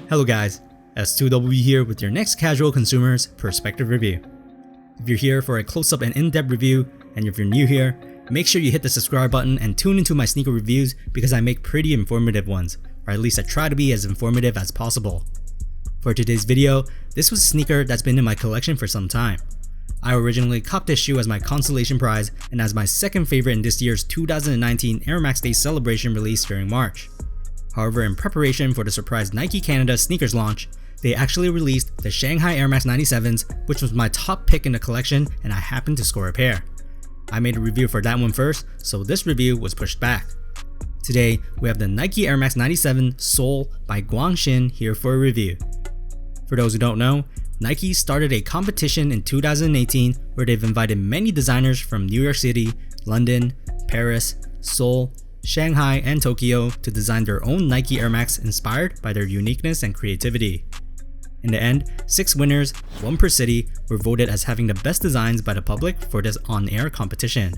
Hello guys, S2W here with your next casual consumer's perspective review. If you're here for a close-up and in-depth review, and if you're new here, make sure you hit the subscribe button and tune into my sneaker reviews because I make pretty informative ones, or at least I try to be as informative as possible. For today's video, this was a sneaker that's been in my collection for some time. I originally copped this shoe as my consolation prize and as my second favorite in this year's 2019 Air Max Day celebration release during March. However, in preparation for the surprise Nike Canada sneakers launch, they actually released the Shanghai Air Max 97s, which was my top pick in the collection, and I happened to score a pair. I made a review for that one first, so this review was pushed back. Today, we have the Nike Air Max 97 Seoul by Gwang Shin here for a review. For those who don't know, Nike started a competition in 2018 where they've invited many designers from New York City, London, Paris, Seoul, Shanghai, and Tokyo to design their own Nike Air Max inspired by their uniqueness and creativity. In the end, 6 winners, 1 per city, were voted as having the best designs by the public for this on-air competition.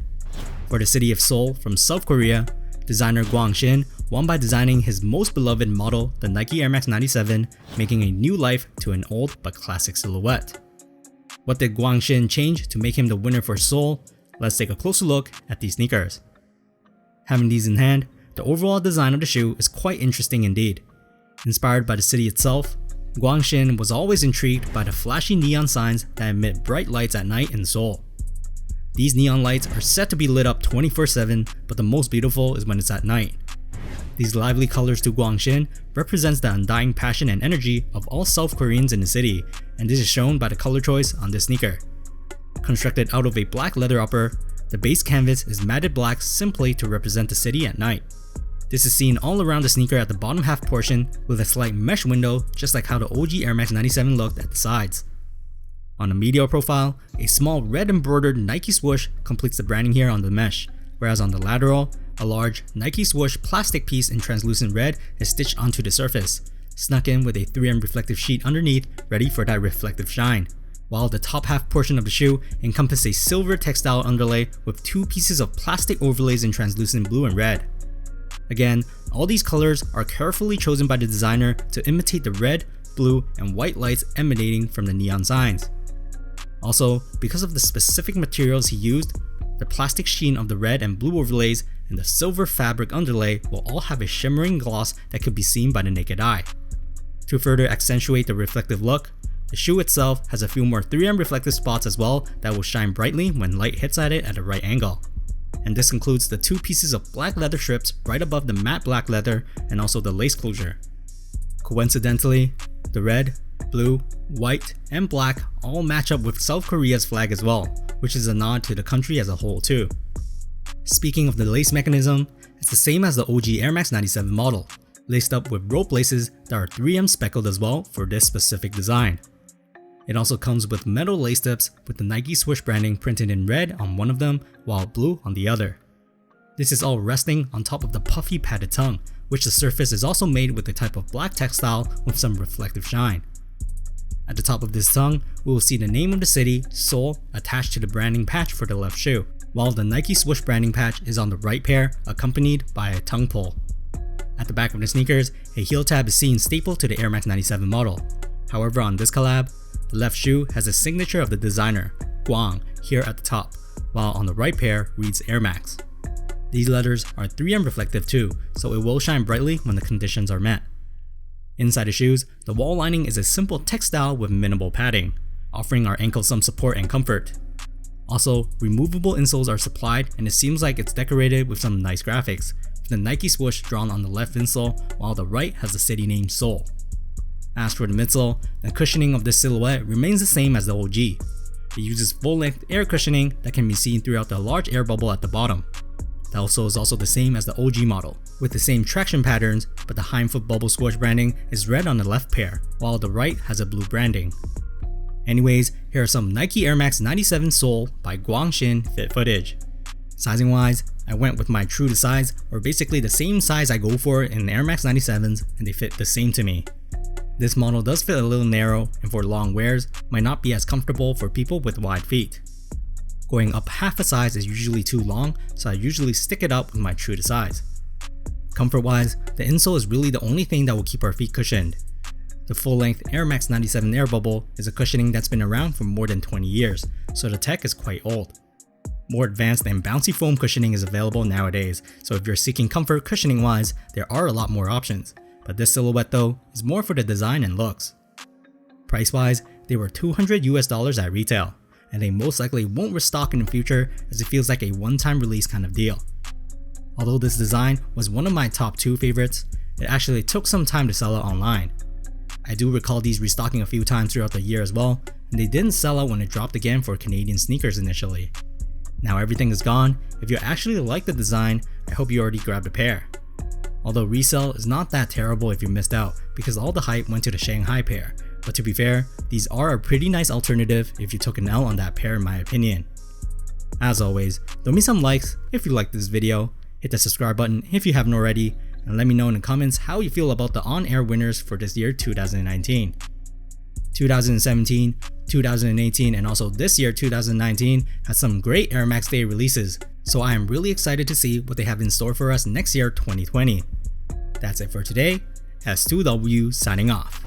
For the city of Seoul from South Korea, designer Gwang Shin won by designing his most beloved model, the Nike Air Max 97, making a new life to an old but classic silhouette. What did Gwang Shin change to make him the winner for Seoul? Let's take a closer look at these sneakers. Having these in hand, the overall design of the shoe is quite interesting indeed. Inspired by the city itself, Gwang Shin was always intrigued by the flashy neon signs that emit bright lights at night in Seoul. These neon lights are set to be lit up 24/7, but the most beautiful is when it's at night. These lively colors to Gwang Shin represents the undying passion and energy of all South Koreans in the city, and this is shown by the color choice on this sneaker. Constructed out of a black leather upper, the base canvas is matted black simply to represent the city at night. This is seen all around the sneaker at the bottom half portion with a slight mesh window, just like how the OG Air Max 97 looked at the sides. On the medial profile, a small red embroidered Nike swoosh completes the branding here on the mesh, whereas on the lateral, a large Nike swoosh plastic piece in translucent red is stitched onto the surface, snuck in with a 3M reflective sheet underneath ready for that reflective shine, while the top half portion of the shoe encompasses a silver textile underlay with 2 pieces of plastic overlays in translucent blue and red. Again, all these colors are carefully chosen by the designer to imitate the red, blue, and white lights emanating from the neon signs. Also, because of the specific materials he used, the plastic sheen of the red and blue overlays and the silver fabric underlay will all have a shimmering gloss that could be seen by the naked eye. To further accentuate the reflective look, the shoe itself has a few more 3M reflective spots as well that will shine brightly when light hits at it at the right angle. And this includes the 2 pieces of black leather strips right above the matte black leather and also the lace closure. Coincidentally, the red, blue, white, and black all match up with South Korea's flag as well, which is a nod to the country as a whole too. Speaking of the lace mechanism, it's the same as the OG Air Max 97 model, laced up with rope laces that are 3M speckled as well for this specific design. It also comes with metal lace tips with the Nike swoosh branding printed in red on one of them while blue on the other. This is all resting on top of the puffy padded tongue, which the surface is also made with a type of black textile with some reflective shine. At the top of this tongue, we will see the name of the city, Seoul, attached to the branding patch for the left shoe, while the Nike swoosh branding patch is on the right pair, accompanied by a tongue pull. At the back of the sneakers, a heel tab is seen stapled to the Air Max 97 model. However, on this collab, the left shoe has a signature of the designer, Gwang, here at the top, while on the right pair reads Air Max. These letters are 3M reflective too, so it will shine brightly when the conditions are met. Inside the shoes, the wall lining is a simple textile with minimal padding, offering our ankles some support and comfort. Also, removable insoles are supplied and it seems like it's decorated with some nice graphics, with the Nike swoosh drawn on the left insole while the right has the city name Seoul. As for the midsole, the cushioning of this silhouette remains the same as the OG. It uses full-length air cushioning that can be seen throughout the large air bubble at the bottom. The outsole is also the same as the OG model, with the same traction patterns, but the hindfoot bubble swoosh branding is red on the left pair, while the right has a blue branding. Anyways, here are some Nike Air Max 97 Seoul by Gwang Shin fit footage. Sizing wise, I went with my true to size, or basically the same size I go for in Air Max 97s, and they fit the same to me. This model does fit a little narrow and for long wears might not be as comfortable for people with wide feet. Going up half a size is usually too long, so I usually stick it up with my true to size. Comfort wise, the insole is really the only thing that will keep our feet cushioned. The full-length Air Max 97 air bubble is a cushioning that's been around for more than 20 years, so the tech is quite old. More advanced and bouncy foam cushioning is available nowadays, so if you're seeking comfort cushioning wise, there are a lot more options. But this silhouette though is more for the design and looks. Price wise, they were $200 at retail, and they most likely won't restock in the future as it feels like a one-time release kind of deal. Although this design was one of my top 2 favorites, it actually took some time to sell out online. I do recall these restocking a few times throughout the year as well, and they didn't sell out when it dropped again for Canadian sneakers initially. Now everything is gone. If you actually like the design, I hope you already grabbed a pair. Although resale is not that terrible if you missed out because all the hype went to the Shanghai pair, but to be fair, these are a pretty nice alternative if you took an L on that pair in my opinion. As always, throw me some likes if you liked this video, hit the subscribe button if you haven't already, and let me know in the comments how you feel about the on-air winners for this year 2019. 2017, 2018, and also this year 2019 has some great Air Max Day releases, so I am really excited to see what they have in store for us next year 2020. That's it for today, S2W signing off.